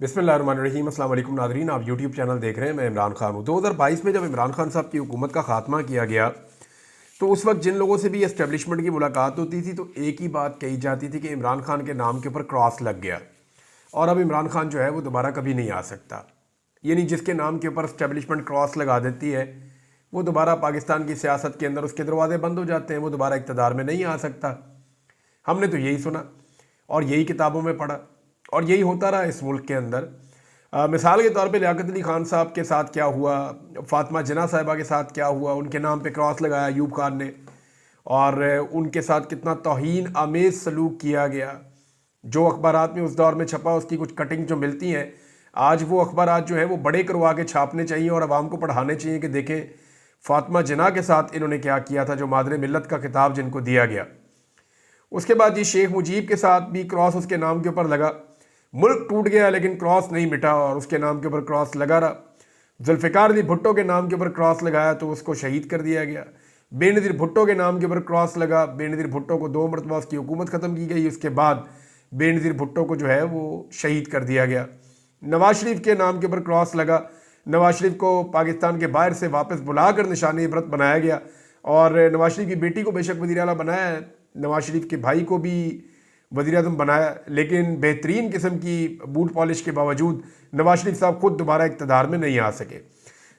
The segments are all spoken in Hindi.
बिस्मिल्लाहिर्रहमानिर्रहीम। अस्सलाम वालेकुम नाज़रीन, आप यूट्यूब चैनल देख रहे हैं। मैं इमरान खान हूँ। 2022 में जब इमरान खान साहब की हुकूमत का खात्मा किया गया तो उस वक्त जिन लोगों से भी एस्टेब्लिशमेंट की मुलाकात होती थी तो एक ही बात कही जाती थी कि इमरान खान के नाम के ऊपर क्रॉस लग गया और अब इमरान खान जो है वो दोबारा कभी नहीं आ सकता। यानी जिसके नाम के ऊपर एस्टेब्लिशमेंट क्रॉस लगा देती है वो दोबारा पाकिस्तान की सियासत के अंदर उसके दरवाजे बंद हो जाते हैं, वो दोबारा इक़्तिदार में नहीं आ सकता। हमने तो यही सुना और यही किताबों में पढ़ा और यही होता रहा इस मुल्क के अंदर। मिसाल के तौर पे लियाकत अली खान साहब के साथ क्या हुआ, फातिमा जिन्ना साहिबा के साथ क्या हुआ, उनके नाम पे क्रॉस लगाया अयूब खान ने और उनके साथ कितना तौहीन आमेज़ सलूक किया गया। जो अखबारात में उस दौर में छपा उसकी कुछ कटिंग जो मिलती हैं आज वो अखबारात जो है वो बड़े करवा के छापने चाहिए और आवाम को पढ़ाने चाहिए कि देखें फातिमा जिन्ना के साथ इन्होंने क्या किया था, जो मादरे मिल्लत का खिताब जिनको दिया गया। उसके बाद ये शेख मुजीब के साथ भी क्रॉस उसके नाम के ऊपर लगा। मुल्क टूट गया लेकिन क्रॉस नहीं मिटा और उसके नाम के ऊपर क्रॉस लगा रहा। जुल्फ़िकार अली भुट्टो के नाम के ऊपर क्रॉस लगाया तो उसको शहीद कर दिया गया। बेनज़ीर भुट्टो के नाम के ऊपर क्रॉस लगा, बेनज़ीर भुट्टो को 2 मरतबा उसकी हुकूमत ख़त्म की गई, उसके बाद बेनज़ीर भुट्टो को जो है वो शहीद कर दिया गया। नवाज शरीफ के नाम के ऊपर क्रॉस लगा, नवाज शरीफ को पाकिस्तान के बाहर से वापस बुलाकर निशान इबरत बनाया गया और नवाज शरीफ की बेटी को बेशक वज़ीर आला बनाया है, नवाज शरीफ के भाई को भी वज़ीर आज़म बनाया, लेकिन बेहतरीन किस्म की बूट पॉलिश के बावजूद नवाज शरीफ साहब खुद दोबारा इक़्तिदार में नहीं आ सके।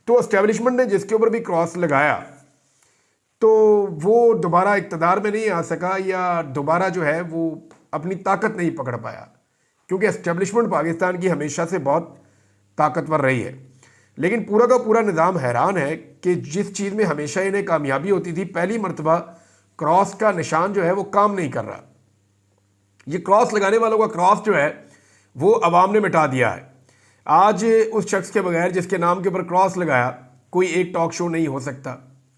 तो एस्टेब्लिशमेंट ने जिसके ऊपर भी क्रॉस लगाया तो वो दोबारा इक़्तिदार में नहीं आ सका या दोबारा जो है वो अपनी ताकत नहीं पकड़ पाया, क्योंकि एस्टेब्लिशमेंट पाकिस्तान की हमेशा से बहुत ताकतवर रही है। लेकिन पूरा का पूरा निज़ाम हैरान है कि जिस चीज़ में हमेशा इन्हें कामयाबी होती थी, पहली मरतबा क्रॉस का निशान जो है वो काम नहीं कर रहा। ये क्रॉस लगाने वालों का क्रॉस जो है वो अवाम ने मिटा दिया है। आज उस शख्स के बगैर जिसके नाम के ऊपर क्रॉस लगाया कोई एक टॉक शो नहीं हो सकता,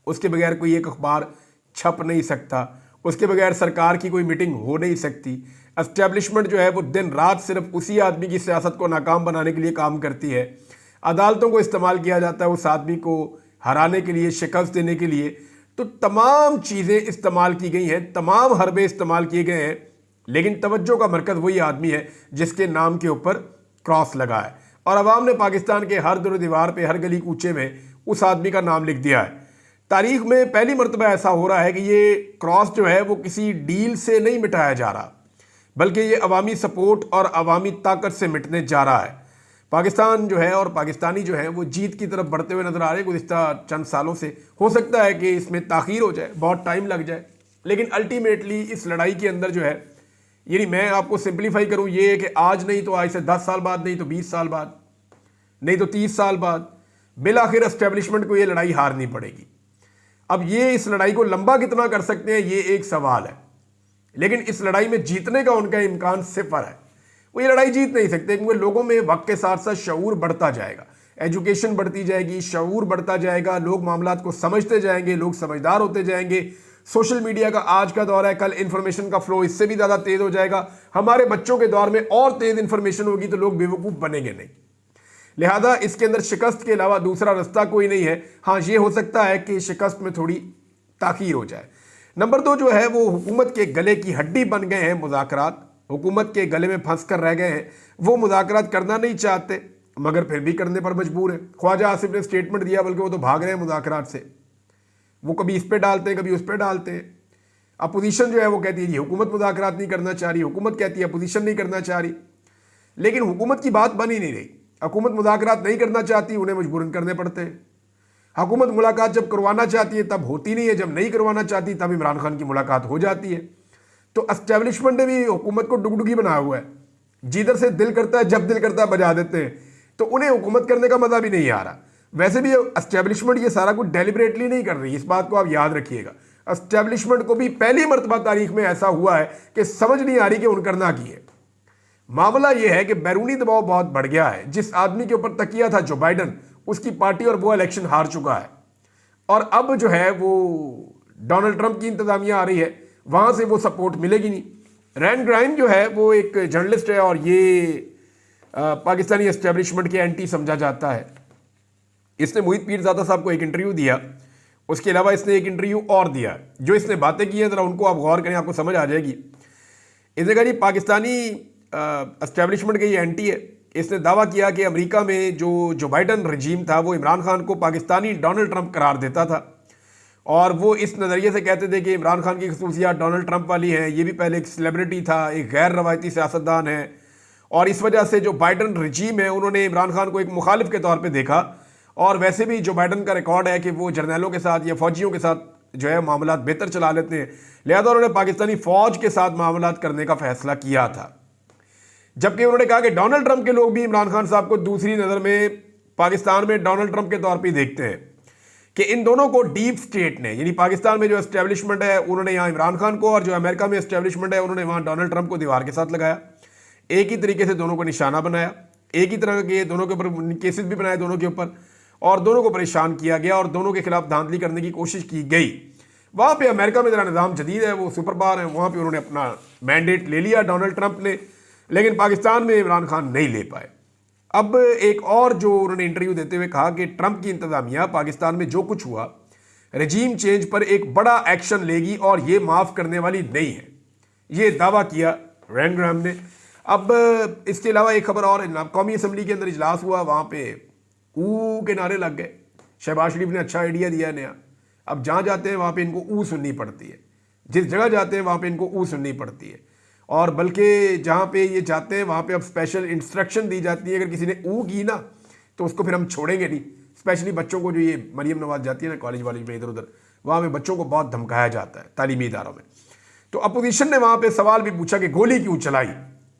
उसके बगैर कोई एक अखबार छप नहीं सकता, उसके बगैर सरकार की कोई मीटिंग हो नहीं सकती। एस्टेब्लिशमेंट जो है वो दिन रात सिर्फ उसी आदमी की सियासत को नाकाम बनाने के लिए काम करती है। अदालतों को इस्तेमाल किया जाता है उस आदमी को हराने के लिए, शिकस्त देने के लिए। तो तमाम चीज़ें इस्तेमाल की गई हैं, तमाम हरबे इस्तेमाल किए गए हैं, लेकिन तवज्जो का मरकज़ वही आदमी है जिसके नाम के ऊपर क्रॉस लगा है और अवाम ने पाकिस्तान के हर दर दीवार पे, हर गली कूचे में उस आदमी का नाम लिख दिया है। तारीख में पहली मरतबा ऐसा हो रहा है कि ये क्रॉस जो है वो किसी डील से नहीं मिटाया जा रहा, बल्कि ये अवामी सपोर्ट और अवामी ताकत से मिटने जा रहा है। पाकिस्तान जो है और पाकिस्तानी जो है वो जीत की तरफ बढ़ते हुए नजर आ रहे हैं गुज़िश्ता चंद सालों से। हो सकता है कि इसमें ताख़ीर हो जाए, बहुत टाइम लग जाए, लेकिन अल्टीमेटली इस लड़ाई के अंदर जो है, यानी मैं आपको सिंप्लीफाई करूं, ये है कि आज नहीं तो आज से 10 साल बाद, नहीं तो 20 साल बाद, नहीं तो 30 साल बाद बिल आखिर एस्टेब्लिशमेंट को ये लड़ाई हारनी पड़ेगी। अब ये इस लड़ाई को लंबा कितना कर सकते हैं ये एक सवाल है, लेकिन इस लड़ाई में जीतने का उनका इम्कान सिफर है। वो ये लड़ाई जीत नहीं सकते क्योंकि लोगों में वक्त के साथ साथ शऊर बढ़ता जाएगा, एजुकेशन बढ़ती जाएगी, शऊर बढ़ता जाएगा, लोग मामलात को समझते जाएंगे, लोग समझदार होते जाएंगे। सोशल मीडिया का आज का दौर है, कल इंफॉर्मेशन का फ्लो इससे भी ज़्यादा तेज़ हो जाएगा। हमारे बच्चों के दौर में और तेज़ इंफॉर्मेशन होगी तो लोग बेवकूफ़ बनेंगे नहीं। लिहाजा इसके अंदर शिकस्त के अलावा दूसरा रास्ता कोई नहीं है। हाँ, ये हो सकता है कि शिकस्त में थोड़ी ताख़ीर हो जाए। नंबर 2 जो है वो हुकूमत के गले की हड्डी बन गए हैं मुज़ाकरात, हुकूमत के गले में फंस कर रह गए हैं। वो मुज़ाकरात करना नहीं चाहते मगर फिर भी करने पर मजबूर है। ख्वाजा आसिफ ने स्टेटमेंट दिया, बल्कि वो तो भाग रहे हैं मुज़ाकरात से। वो कभी इस पे डालते हैं, कभी उस पे डालते हैं। अपोजिशन जो है वो कहती है जी हुकूमत मुज़ाकरात नहीं करना चाह रही, हुकूमत कहती है अपोजिशन नहीं करना चाह रही, लेकिन हुकूमत की बात बन ही नहीं रही। हुकूमत मुज़ाकरात नहीं करना चाहती, उन्हें मजबूरन करने पड़ते हैं। हुकूमत मुलाकात जब करवाना चाहती है तब होती नहीं है, जब नहीं करवाना चाहती तब इमरान खान की मुलाकात हो जाती है। तो एस्टेब्लिशमेंट ने भी हुकूमत को डुगडुगी बनाया हुआ है, जिधर से दिल करता है जब दिल करता है बजा देते हैं, तो उन्हें हुकूमत करने का मज़ा भी नहीं आ रहा। वैसे भी एस्टेब्लिशमेंट ये सारा कुछ डेलिबरेटली नहीं कर रही, इस बात को आप याद रखिएगा। एस्टेब्लिशमेंट को भी पहली मरतबा तारीख में ऐसा हुआ है कि समझ नहीं आ रही कि उन करना की है। मामला यह है कि बैरूनी दबाव बहुत बढ़ गया है। जिस आदमी के ऊपर तकिया था जो बाइडन, उसकी पार्टी और वो इलेक्शन हार चुका है और अब जो है वो डोनाल्ड ट्रंप की इंतजामिया आ रही है, वहाँ से वो सपोर्ट मिलेगी नहीं। रैन ग्राइम जो है वो एक जर्नलिस्ट है और ये पाकिस्तानी एस्टेब्लिशमेंट के एंटी समझा जाता है। इसने मोहित पीरज़ादा साहब को एक इंटरव्यू दिया, उसके अलावा इसने एक इंटरव्यू और दिया। जो इसने बातें की हैं ज़रा उनको आप गौर करें, आपको समझ आ जाएगी। इसने कहा जी पाकिस्तानी एस्टेब्लिशमेंट का ये एंटी है, इसने दावा किया कि अमेरिका में जो बाइडन रजीम था वो इमरान खान को पाकिस्तानी डोनाल्ड ट्रंप करार देता था, और वो इस नज़रिए से कहते थे कि इमरान खान की खसूसियात डोनाल्ड ट्रंप वाली हैं, ये भी पहले एक सेलिब्रिटी था, एक गैर रवायती सियासतदान है, और इस वजह से जो बाइडन रजीम है उन्होंने इमरान खान को एक मुखालिफ के तौर पर देखा। और वैसे भी जो बाइडन का रिकॉर्ड है कि वो जर्नैलों के साथ या फौजियों के साथ जो है मामला बेहतर चला लेते हैं, लिहाजा उन्होंने पाकिस्तानी फौज के साथ मामला करने का फैसला किया था। जबकि उन्होंने कहा कि डोनाल्ड ट्रंप के लोग भी इमरान खान साहब को दूसरी नज़र में पाकिस्तान में डोनाल्ड ट्रंप के तौर पर देखते हैं कि इन दोनों को डीप स्टेट ने, यानी पाकिस्तान में जो एस्टेब्लिशमेंट है उन्होंने यहाँ इमरान खान को, और जो अमेरिका में एस्टेब्लिशमेंट है उन्होंने वहाँ डोनाल्ड ट्रंप को दीवार के साथ लगाया। एक ही तरीके से दोनों को निशाना बनाया, एक ही तरह के दोनों के ऊपर केसेस भी बनाए दोनों के ऊपर, और दोनों को परेशान किया गया और दोनों के खिलाफ धांधली करने की कोशिश की गई। वहाँ पे अमेरिका में जरा निज़ाम जदीद है, वो सुपर पावर है, वहाँ पे उन्होंने अपना मैंडेट ले लिया डोनाल्ड ट्रंप ने, लेकिन पाकिस्तान में इमरान खान नहीं ले पाए। अब एक और जो उन्होंने इंटरव्यू देते हुए कहा कि ट्रंप की इंतजामिया पाकिस्तान में जो कुछ हुआ रजीम चेंज पर एक बड़ा एक्शन लेगी और ये माफ़ करने वाली नहीं है, ये दावा किया रैन ग्राहम ने। अब इसके अलावा एक खबर और, कौमी असम्बली के अंदर इजलास हुआ, वहाँ पे ऊ के नारे लग गए। शहबाज शरीफ ने अच्छा आइडिया दिया नया, अब जहाँ जाते हैं वहाँ पे इनको ऊ सुननी पड़ती है, जिस जगह जाते हैं वहाँ पे इनको ऊ सुननी पड़ती है, और बल्कि जहाँ पे ये जाते हैं वहाँ पे अब स्पेशल इंस्ट्रक्शन दी जाती है, अगर किसी ने ऊ की ना तो उसको फिर हम छोड़ेंगे नहीं। स्पेशली बच्चों को, जो ये मरियम नवाज जाती है ना कॉलेज वालेज में इधर उधर, वहाँ पे बच्चों को बहुत धमकाया जाता है तालीमी इदारों में। तो अपोजिशन ने वहाँ पे सवाल भी पूछा कि गोली क्यों चलाई,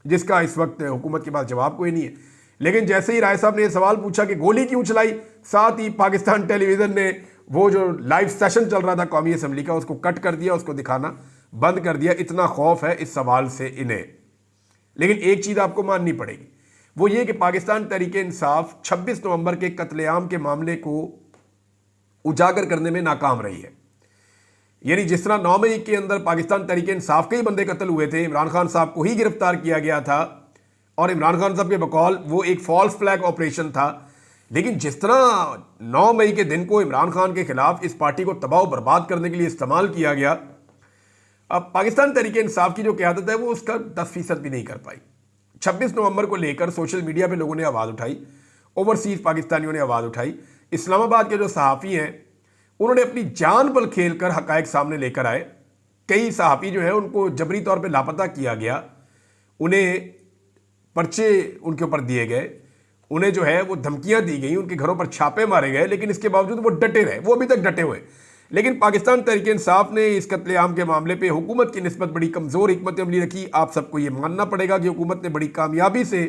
जिसका इस वक्त हुकूमत के पास जवाब कोई नहीं है। लेकिन जैसे ही राय साहब ने यह सवाल पूछा कि गोली क्यों चलाई, साथ ही पाकिस्तान टेलीविज़न ने वो जो लाइव सेशन चल रहा था कौमी असम्बली का उसको कट कर दिया, उसको दिखाना बंद कर दिया। इतना खौफ है इस सवाल से इन्हें। लेकिन एक चीज़ आपको माननी पड़ेगी, वो ये कि पाकिस्तान तहरीक-ए-इंसाफ 26 नवंबर के कत्लेआम के मामले को उजागर करने में नाकाम रही है। यानी जिस तरह 9 मई के अंदर पाकिस्तान तहरीक-ए-इंसाफ के ही बंदे कत्ल हुए थे, इमरान खान साहब को ही गिरफ्तार किया गया था, और इमरान खान साहब के बकौल वो एक फॉल्स फ्लैग ऑपरेशन था। लेकिन जिस तरह 9 मई के दिन को इमरान खान के खिलाफ इस पार्टी को तबाह बर्बाद करने के लिए इस्तेमाल किया गया, अब पाकिस्तान तहरीक-ए-इंसाफ की जो क़यादत है वो उसका 10% भी नहीं कर पाई। 26 नवंबर को लेकर सोशल मीडिया पे लोगों ने आवाज़ उठाई, ओवरसीज़ पाकिस्तानियों ने आवाज़ उठाई। इस्लामाबाद के जो सहाफ़ी हैं उन्होंने अपनी जान पर खेल कर हक़ाइक़ सामने लेकर आए। कई सहाफ़ी जो है उनको जबरी तौर पर लापता किया गया, उन्हें पर्चे उनके ऊपर दिए गए, उन्हें जो है वो धमकियां दी गई, उनके घरों पर छापे मारे गए, लेकिन इसके बावजूद वो डटे रहे, वो अभी तक डटे हुए। लेकिन पाकिस्तान तहरीक-ए-इंसाफ ने इस कत्लेआम के मामले पे हुकूमत की निस्बत बड़ी कमज़ोर हिकमत अमली रखी। आप सबको ये मानना पड़ेगा कि हुकूमत ने बड़ी कामयाबी से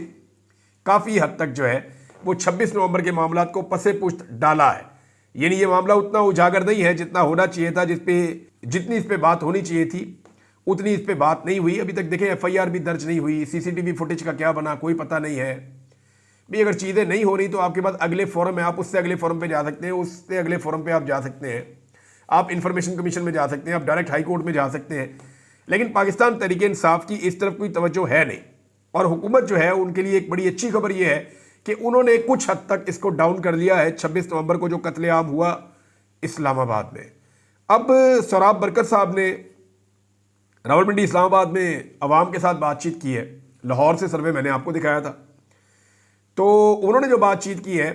काफ़ी हद तक जो है वो 26 नवंबर के मामला को पसे पुश्त डाला है। यानी ये मामला उतना उजागर नहीं है जितना होना चाहिए था, जितनी इस पर बात होनी चाहिए थी उतनी इस पर बात नहीं हुई। अभी तक देखें FIR भी दर्ज नहीं हुई, CCTV फुटेज का क्या बना कोई पता नहीं है भी। अगर चीज़ें नहीं हो रही तो आपके पास अगले फोरम है, आप उससे अगले फोरम पे जा सकते हैं, उससे अगले फोरम पे आप जा सकते हैं, आप इंफॉर्मेशन कमीशन में जा सकते हैं, आप डायरेक्ट हाई कोर्ट में जा सकते हैं। लेकिन पाकिस्तान तहरीक-ए-इंसाफ की इस तरफ कोई तवज्जो है नहीं, और हुकूमत जो है उनके लिए एक बड़ी अच्छी खबर यह है कि उन्होंने कुछ हद तक इसको डाउन कर लिया है 26 नवंबर को जो कत्लेआम हुआ इस्लामाबाद में। अब सोराब बरकत साहब ने रावलपिंडी इस्लामाबाद में अवाम के साथ बातचीत की है, लाहौर से सर्वे मैंने आपको दिखाया था। तो उन्होंने जो बातचीत की है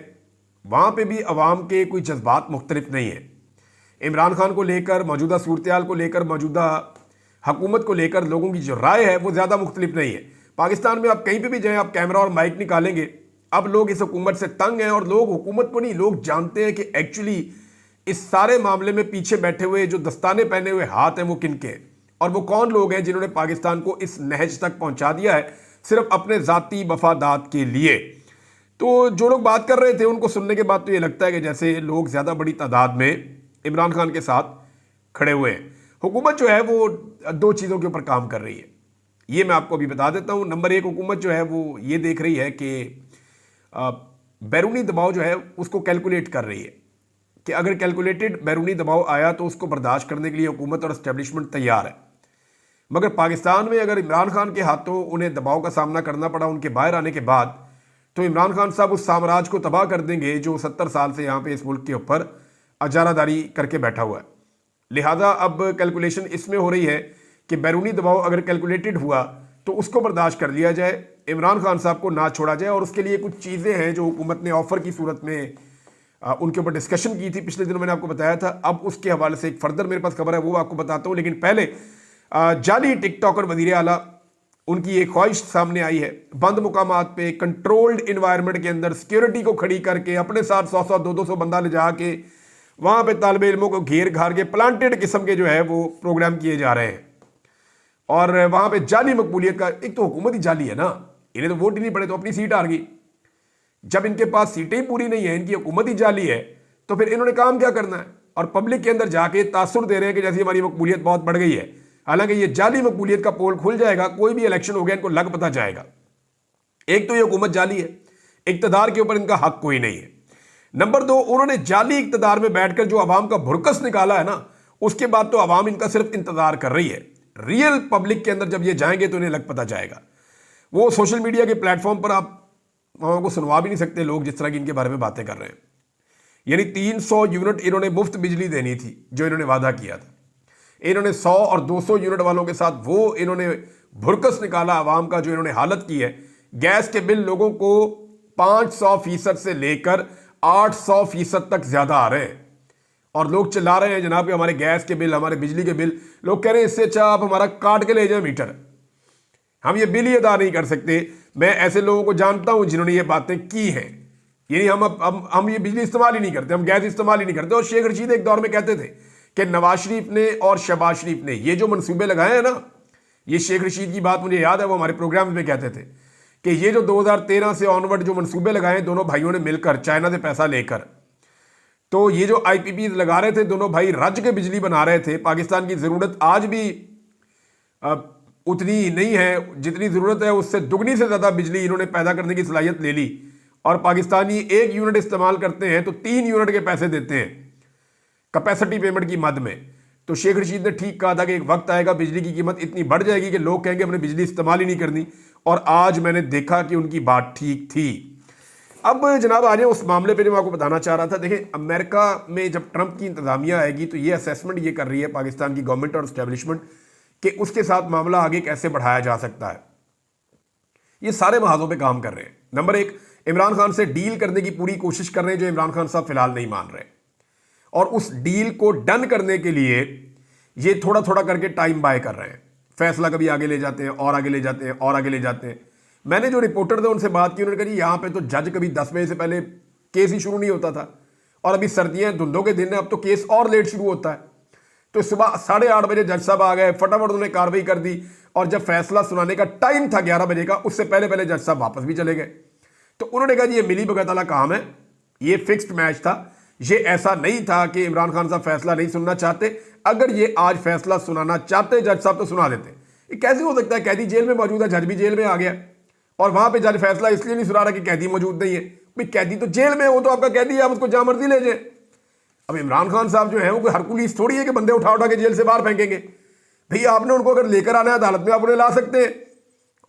वहाँ पे भी अवाम के कोई जज्बात मुख्तलिफ नहीं है। इमरान खान को लेकर, मौजूदा सूरत-ए-हाल को लेकर, मौजूदा हुकूमत को लेकर लोगों की जो राय है वो ज़्यादा मुख्तलिफ नहीं है। पाकिस्तान में आप कहीं पे भी जाएं, आप कैमरा और माइक निकालेंगे, अब लोग इस हुकूमत से तंग हैं, और लोग हुकूमत को नहीं, लोग जानते हैं कि एक्चुअली इस सारे मामले में पीछे बैठे हुए जो दस्ताने पहने हुए हाथ हैं वो किनके हैं, और वो कौन लोग हैं जिन्होंने पाकिस्तान को इस नहज तक पहुँचा दिया है सिर्फ अपने ज़ाती मफादात के लिए। तो जो लोग बात कर रहे थे उनको सुनने के बाद तो ये लगता है कि जैसे लोग ज़्यादा बड़ी तादाद में इमरान खान के साथ खड़े हुए हैं। हुकूमत जो है वो 2 चीज़ों के ऊपर काम कर रही है, ये मैं आपको अभी बता देता हूँ। नंबर 1, हुकूमत जो है वो ये देख रही है कि बैरूनी दबाव जो है उसको कैलकुलेट कर रही है कि अगर कैलकुलेटेड बैरूनी दबाव आया तो उसको बर्दाश्त करने के लिए हुकूमत और इस्टेब्लिशमेंट तैयार है। मगर पाकिस्तान में अगर इमरान खान के हाथों उन्हें दबाव का सामना करना पड़ा उनके बाहर आने के बाद, तो इमरान खान साहब उस साम्राज्य को तबाह कर देंगे जो 70 साल से यहाँ पे इस मुल्क के ऊपर अजारादारी करके बैठा हुआ है। लिहाजा अब कैलकुलेशन इसमें हो रही है कि बैरूनी दबाव अगर कैलकुलेटेड हुआ तो उसको बर्दाश्त कर लिया जाए, इमरान खान साहब को ना छोड़ा जाए, और उसके लिए कुछ चीज़ें हैं जो हुकूमत ने ऑफर की सूरत में उनके ऊपर डिस्कशन की थी पिछले दिनों, मैंने आपको बताया था। अब उसके हवाले से एक फर्दर मेरे पास खबर है, वो आपको बताता हूँ। लेकिन पहले जाली टिकटॉकर वज़ीर आला, उनकी एक ख्वाहिश सामने आई है, बंद मुकामात पे कंट्रोल्ड इन्वायरमेंट के अंदर सिक्योरिटी को खड़ी करके अपने साथ 100-100 200 बंदा ले जाके वहाँ पे तालिब इल्मों को घेर घार के प्लांटेड किस्म के जो है वो प्रोग्राम किए जा रहे हैं। और वहाँ पे जाली मकबूलियत का, एक तो हुकूमत ही जाली है ना, इन्हें तो वोट ही नहीं पड़े तो अपनी सीट हार गई। जब इनके पास सीटें ही पूरी नहीं है, इनकी हुकूमत ही जाली है, तो फिर इन्होंने काम क्या करना है? और पब्लिक के अंदर जाके तासुर दे रहे हैं कि जैसे हमारी मकबूलियत बहुत बढ़ गई है। हालांकि ये जाली मकबूलियत का पोल खुल जाएगा, कोई भी इलेक्शन हो गया इनको लग पता जाएगा। एक तो ये हुकूमत जाली है, इक्तदार के ऊपर इनका हक कोई नहीं है। नंबर 2, उन्होंने जाली इक्तदार में बैठकर जो अवाम का भुरकस निकाला है ना, उसके बाद तो अवाम इनका सिर्फ इंतजार कर रही है। रियल पब्लिक के अंदर जब ये जाएंगे तो इन्हें लग पता जाएगा। वो सोशल मीडिया के प्लेटफॉर्म पर आप वहां को सुनवा भी नहीं सकते लोग जिस तरह की इनके बारे में बातें कर रहे हैं। यानी 300 यूनिट इन्होंने मुफ्त बिजली देनी थी जो इन्होंने वादा किया था। इन्होंने 100 और 200 यूनिट वालों के साथ वो इन्होंने भुरकस निकाला अवाम का, जो इन्होंने हालत की है। गैस के बिल लोगों को 500% से लेकर 800% तक ज्यादा आ रहे हैं, और लोग चिल्ला रहे हैं जनाब कि हमारे गैस के बिल, हमारे बिजली के बिल। लोग कह रहे हैं इससे अच्छा आप हमारा काट के ले जाए मीटर, हम ये बिल ही अदा नहीं कर सकते। मैं ऐसे लोगों को जानता हूं जिन्होंने ये बातें की हैं। यानी हम ये बिजली इस्तेमाल ही नहीं करते, हम गैस इस्तेमाल ही नहीं करते। और शेख रशीद एक दौर में कहते थे कि नवाज शरीफ ने और शहबाज शरीफ ने ये जो मंसूबे लगाए हैं ना, ये शेख रशीद की बात मुझे याद है, वो हमारे प्रोग्राम में कहते थे कि ये जो 2013 से ऑनवर्ड जो मंसूबे लगाए दोनों भाइयों ने मिलकर चाइना से पैसा लेकर, तो ये जो IPP लगा रहे थे दोनों भाई, रज के बिजली बना रहे थे। पाकिस्तान की ज़रूरत आज भी उतनी नहीं है जितनी ज़रूरत है, उससे दुगनी से ज़्यादा बिजली इन्होंने पैदा करने की सलाहियत ले ली। और पाकिस्तानी 1 यूनिट इस्तेमाल करते हैं तो 3 यूनिट के पैसे देते हैं कैपेसिटी पेमेंट की मद में। तो शेख रशीद ने ठीक कहा था कि एक वक्त आएगा बिजली की कीमत इतनी बढ़ जाएगी कि लोग कहेंगे हमने बिजली इस्तेमाल ही नहीं करनी। और आज मैंने देखा कि उनकी बात ठीक थी। अब जनाब आ जाए उस मामले पे जो मैं आपको बताना चाह रहा था। देखें, अमेरिका में जब ट्रंप की इंतजामिया आएगी तो ये असेसमेंट ये कर रही है पाकिस्तान की गवर्नमेंट और इस्टेब्लिशमेंट कि उसके साथ मामला आगे कैसे बढ़ाया जा सकता है। ये सारे महाजों पे काम कर रहे हैं। नंबर 1, इमरान खान से डील करने की पूरी कोशिश कर रहे हैं जो इमरान खान साहब फिलहाल नहीं मान रहे, और उस डील को डन करने के लिए ये थोड़ा थोड़ा करके टाइम बाय कर रहे हैं। फैसला कभी आगे ले जाते हैं और आगे ले जाते हैं और आगे ले जाते हैं। मैंने जो रिपोर्टर थे उनसे बात की, उन्होंने कहा जी यहाँ पे तो जज कभी 10 बजे से पहले केस ही शुरू नहीं होता था, और अभी सर्दियां धुंधों के दिन है, अब तो केस और लेट शुरू होता है। तो सुबह 8:30 बजे जज साहब आ गए, फटाफट उन्होंने कार्रवाई कर दी, और जब फैसला सुनाने का टाइम था 11 बजे का, उससे पहले पहले जज साहब वापस भी चले गए। तो उन्होंने कहा जी ये मिली भगत वाला काम है, ये फिक्स्ड मैच था, ये ऐसा नहीं था कि इमरान खान साहब फैसला नहीं सुनना चाहते। अगर ये आज फैसला सुनाना चाहते जज साहब तो सुना देते। ये कैसे हो सकता है? कैदी जेल में मौजूद है, जज भी जेल में आ गया, और वहां पे जज फैसला इसलिए नहीं सुना रहा कि कैदी मौजूद नहीं है। भाई कैदी तो जेल में, वो तो आपका कैदी है, आप उसको जहां मर्जी ले जाए। अब इमरान खान साहब जो है वो कोई हरकुलिस थोड़ी है कि बंदे उठा उठा के जेल से बाहर फेंकेंगे। भाई आपने उनको अगर लेकर आना है अदालत में, आप उन्हें ला सकते हैं।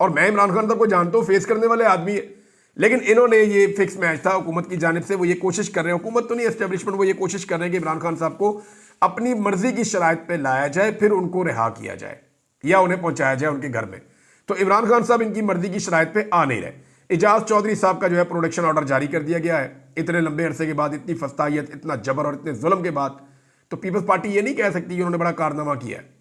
और मैं इमरान खान साहब को जानता हूँ, फेस करने वाले आदमी है। लेकिन इन्होंने ये फिक्स मैच था हुकूमत की जानिब से, वो ये कोशिश कर रहे हैं, हुकूमत तो नहीं एस्टेब्लिशमेंट, वो ये कोशिश कर रहे हैं कि इमरान खान साहब को अपनी मर्जी की शराइत पे लाया जाए, फिर उनको रिहा किया जाए या उन्हें पहुंचाया जाए उनके घर में। तो इमरान खान साहब इनकी मर्जी की शराइत पे आ नहीं रहे। एजाज चौधरी साहब का जो है प्रोडक्शन ऑर्डर जारी कर दिया गया है। इतने लंबे अरसे के बाद, इतनी फस्तायत, इतना जबर और इतने जुल्म के बाद, तो पीपल्स पार्टी ये नहीं कह सकती कि उन्होंने बड़ा कारनामा किया है।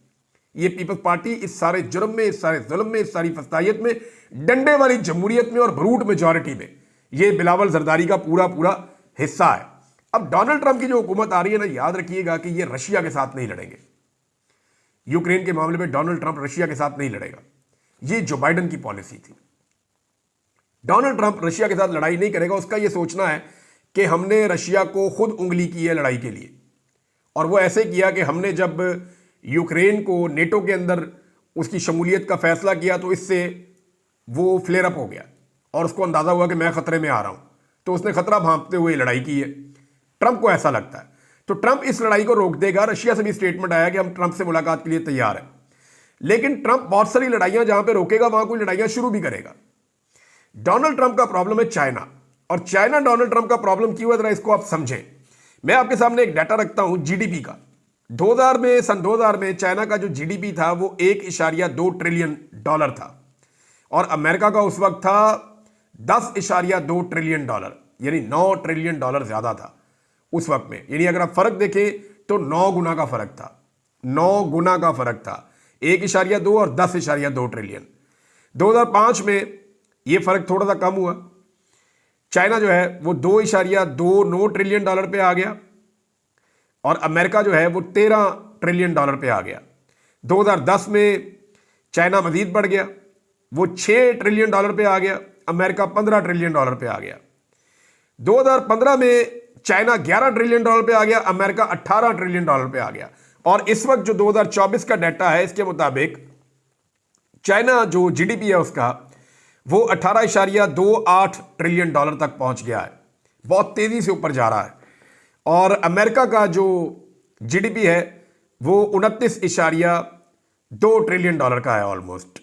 ये पीपल्स पार्टी इस सारे जुर्म में, इस सारे जुल्म में, इस सारी फस्तायत में, डंडे वाली जमहूरियत में और ब्रूट मेजॉरिटी में ये बिलावल जरदारी का पूरा पूरा हिस्सा है। अब डोनाल्ड ट्रंप की जो हुकूमत आ रही है ना, याद रखिएगा कि ये रशिया के साथ नहीं लड़ेंगे। यूक्रेन के मामले में डोनाल्ड ट्रंप रशिया के साथ नहीं लड़ेगा। ये जो बाइडन की पॉलिसी थी। डोनाल्ड ट्रंप रशिया के साथ लड़ाई नहीं करेगा। उसका यह सोचना है कि हमने रशिया को खुद उंगली की है लड़ाई के लिए, और वो ऐसे किया कि हमने जब यूक्रेन को नेटो के अंदर उसकी शमूलियत का फैसला किया तो इससे वो फ्लेयर अप हो गया और उसको अंदाजा हुआ कि मैं खतरे में आ रहा हूं, तो उसने खतरा भांपते हुए लड़ाई की है। ट्रंप को ऐसा लगता है, तो ट्रंप इस लड़ाई को रोक देगा। रशिया से भी स्टेटमेंट आया कि हम ट्रंप से मुलाकात के लिए तैयार हैं, लेकिन ट्रंप बहुत सारी लड़ाइयां जहां पे रोकेगा वहां कोई लड़ाइयां शुरू भी करेगा। डोनाल्ड ट्रंप का प्रॉब्लम है चाइना, और चाइना डोनाल्ड ट्रंप का प्रॉब्लम क्यों है जरा इसको आप समझें। मैं आपके सामने एक डाटा रखता हूं जीडीपी का। सन 2000 में चाइना का जो जीडीपी था वो $1.2 ट्रिलियन था, और अमेरिका का उस वक्त था 10.2 ट्रिलियन डॉलर, यानी 9 ट्रिलियन डॉलर ज्यादा था उस वक्त में। यानी अगर आप फर्क देखें तो 9 गुना का फर्क था, 9 गुना का फर्क था, 1.2 और 10.2 ट्रिलियन। 2005 में यह फर्क थोड़ा सा कम हुआ, चाइना जो है वो 2.29 ट्रिलियन डॉलर पे आ गया और अमेरिका जो है वो 13 ट्रिलियन डॉलर पे आ गया। 2010 में चाइना मजीद बढ़ गया, वो 6 ट्रिलियन डॉलर पे आ गया, अमेरिका 15 ट्रिलियन डॉलर पे आ गया। 2015 में चाइना 11 ट्रिलियन डॉलर पे आ गया, अमेरिका 18 ट्रिलियन डॉलर पे आ गया। और इस वक्त जो 2024 का डाटा है इसके मुताबिक चाइना जो जीडीपी है उसका वो 18.28 ट्रिलियन डॉलर तक पहुंच गया है, बहुत तेजी से ऊपर जा रहा है। और अमेरिका का जो जीडीपी है वो 29.2 ट्रिलियन डॉलर का है ऑलमोस्ट।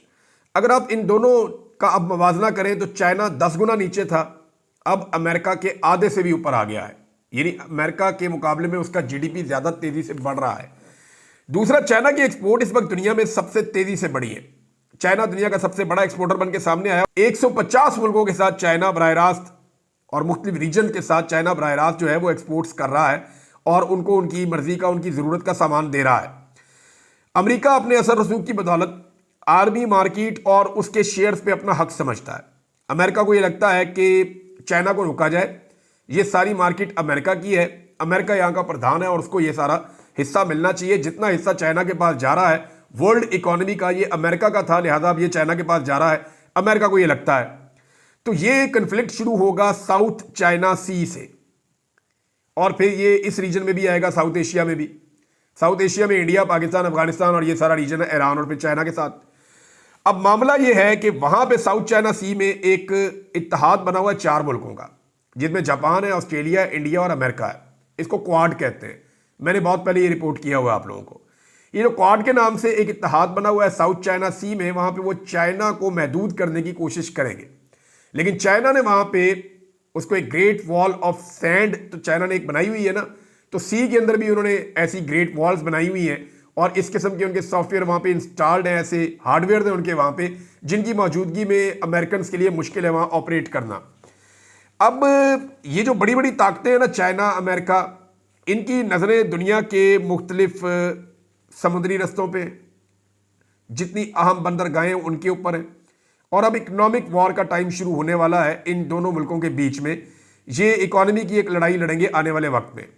अगर आप इन दोनों का अब मवाजना करें तो चाइना 10 गुना नीचे था, अब अमेरिका के आधे से भी ऊपर आ गया है, यानी अमेरिका के मुकाबले में उसका जीडीपी ज्यादा तेजी से बढ़ रहा है। दूसरा, चाइना की एक्सपोर्ट इस वक्त दुनिया में सबसे तेजी से बढ़ी है। चाइना दुनिया का सबसे बड़ा एक्सपोर्टर बन के सामने आया। 150 मुल्कों के साथ चाइना बराह रास्त और मुख्तलिफ रीजन के साथ चाइना बराह रास्त जो है वो एक्सपोर्ट्स कर रहा है और उनको उनकी मर्जी का, उनकी जरूरत का सामान दे रहा है। अमेरिका अपने असर रसूख की बदौलत आर्मी मार्केट और उसके शेयर्स पे अपना हक समझता है। अमेरिका को यह लगता है कि चाइना को रोका जाए, ये सारी मार्केट अमेरिका की है, अमेरिका यहाँ का प्रधान है और उसको ये सारा हिस्सा मिलना चाहिए। जितना हिस्सा चाइना के पास जा रहा है वर्ल्ड इकोनॉमी का, ये अमेरिका का था, लिहाजा अब ये चाइना के पास जा रहा है, अमेरिका को ये लगता है। तो ये कन्फ्लिक्ट शुरू होगा साउथ चाइना सी से और फिर ये इस रीजन में भी आएगा, साउथ एशिया में भी। साउथ एशिया में इंडिया, पाकिस्तान, अफगानिस्तान और ये सारा रीजन है, ईरान और फिर चाइना के साथ। अब मामला ये है कि वहां पे साउथ चाइना सी में एक इत्तेहाद बना हुआ है 4 मुल्कों का, जिसमें जापान है, ऑस्ट्रेलिया, इंडिया और अमेरिका है। इसको क्वाड कहते हैं, मैंने बहुत पहले ये रिपोर्ट किया हुआ है आप लोगों को। ये जो क्वाड के नाम से एक इत्तेहाद बना हुआ है साउथ चाइना सी में, वहां पे वो चाइना को महदूद करने की कोशिश करेंगे। लेकिन चाइना ने वहां पे उसको एक ग्रेट वॉल ऑफ सैंड तो चाइना ने एक बनाई हुई है ना, तो सी के अंदर भी उन्होंने ऐसी ग्रेट वॉल्स बनाई हुई हैं और इस किस्म के उनके सॉफ्टवेयर वहां पे इंस्टॉल्ड हैं, ऐसे हार्डवेयर हैं उनके वहां पे, जिनकी मौजूदगी में अमेरिकन के लिए मुश्किल है वहां ऑपरेट करना। अब ये जो बड़ी बड़ी ताकतें हैं ना, चाइना, अमेरिका, इनकी नजरें दुनिया के मुख्तलिफ समुद्री रस्तों पे, जितनी अहम बंदरगाहें उनके ऊपर है। और अब इकोनॉमिक वॉर का टाइम शुरू होने वाला है इन दोनों मुल्कों के बीच में। ये इकोनॉमी की एक लड़ाई लड़ेंगे आने वाले वक्त में।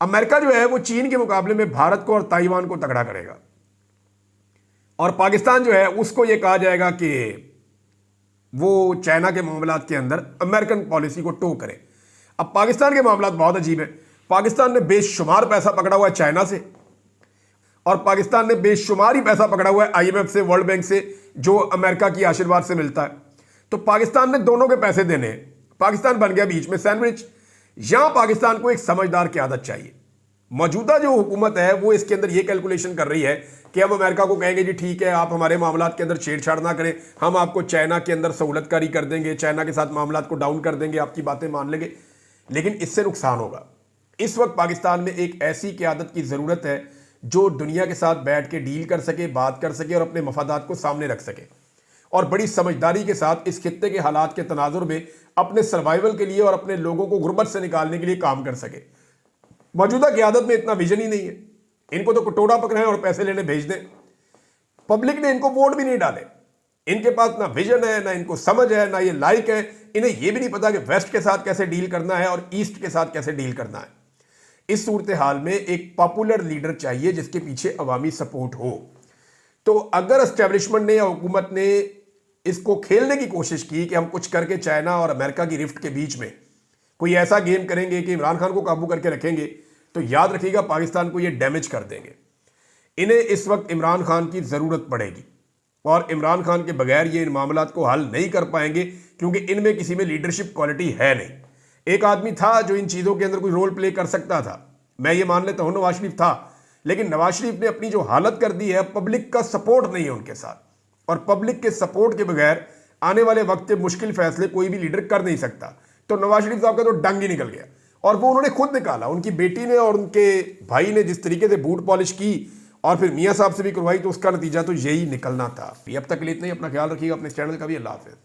अमेरिका जो है वो चीन के मुकाबले में भारत को और ताइवान को तगड़ा करेगा और पाकिस्तान जो है उसको ये कहा जाएगा कि वो चाइना के मामलात के अंदर अमेरिकन पॉलिसी को टो करे। अब पाकिस्तान के मामलात बहुत अजीब है। पाकिस्तान ने बेशुमार पैसा पकड़ा हुआ है चाइना से और पाकिस्तान ने बेशुमार ही पैसा पकड़ा हुआ है आईएमएफ से, वर्ल्ड बैंक से, जो अमेरिका की आशीर्वाद से मिलता है। तो पाकिस्तान ने दोनों के पैसे देने हैं। पाकिस्तान बन गया बीच में सैंडविच। यहां पाकिस्तान को एक समझदार की आदत चाहिए। मौजूदा जो हुकूमत है वो इसके अंदर ये कैलकुलेशन कर रही है कि हम अमेरिका को कहेंगे जी ठीक है, आप हमारे मामलात के अंदर छेड़छाड़ ना करें, हम आपको चाइना के अंदर सहूलतकारी कर देंगे, चाइना के साथ मामलात को डाउन कर देंगे, आपकी बातें मान लेंगे। लेकिन इससे नुकसान होगा। इस वक्त पाकिस्तान में एक ऐसी क़यादत की ज़रूरत है जो दुनिया के साथ बैठ के डील कर सके, बात कर सके और अपने मफादात को सामने रख सके और बड़ी समझदारी के साथ इस खित्ते के हालात के तनाजुर में अपने सर्वाइवल के लिए और अपने लोगों को गुर्बत से निकालने के लिए काम कर सके। मौजूदा क़यादत में इतना विजन ही नहीं है। इनको तो कटोरा पकड़ाएं और पैसे लेने भेज दें। पब्लिक ने इनको वोट भी नहीं डाले। इनके पास ना विजन है, ना इनको समझ है, ना ये लाइक है। इन्हें यह भी नहीं पता कि वेस्ट के साथ कैसे डील करना है और ईस्ट के साथ कैसे डील करना है। इस सूरत हाल में एक पॉपुलर लीडर चाहिए जिसके पीछे अवामी सपोर्ट हो। तो अगर एस्टेब्लिशमेंट ने या हुकूमत ने इसको खेलने की कोशिश की कि हम कुछ करके चाइना और अमेरिका की रिफ्ट के बीच में कोई ऐसा गेम करेंगे कि इमरान खान को काबू करके रखेंगे, तो याद रखिएगा पाकिस्तान को ये डैमेज कर देंगे। इन्हें इस वक्त इमरान खान की ज़रूरत पड़ेगी और इमरान खान के बगैर ये इन मामलात को हल नहीं कर पाएंगे क्योंकि इनमें किसी में लीडरशिप क्वालिटी है नहीं। एक आदमी था जो इन चीज़ों के अंदर कोई रोल प्ले कर सकता था, मैं ये मान लेता हूँ नवाज शरीफ था, लेकिन नवाज शरीफ ने अपनी जो हालत कर दी है, पब्लिक का सपोर्ट नहीं है उनके साथ और पब्लिक के सपोर्ट के बगैर आने वाले वक्त के मुश्किल फैसले कोई भी लीडर कर नहीं सकता। तो नवाज शरीफ साहब का तो डंग ही निकल गया और वो उन्होंने खुद निकाला। उनकी बेटी ने और उनके भाई ने जिस तरीके से बूट पॉलिश की और फिर मियाँ साहब से भी करवाई तो उसका नतीजा तो यही निकलना था। अब तक के लिए इतना ही, अपना ख्याल रखिएगा, अपने चैनल का भी। अल्लाह हाफ़िज़।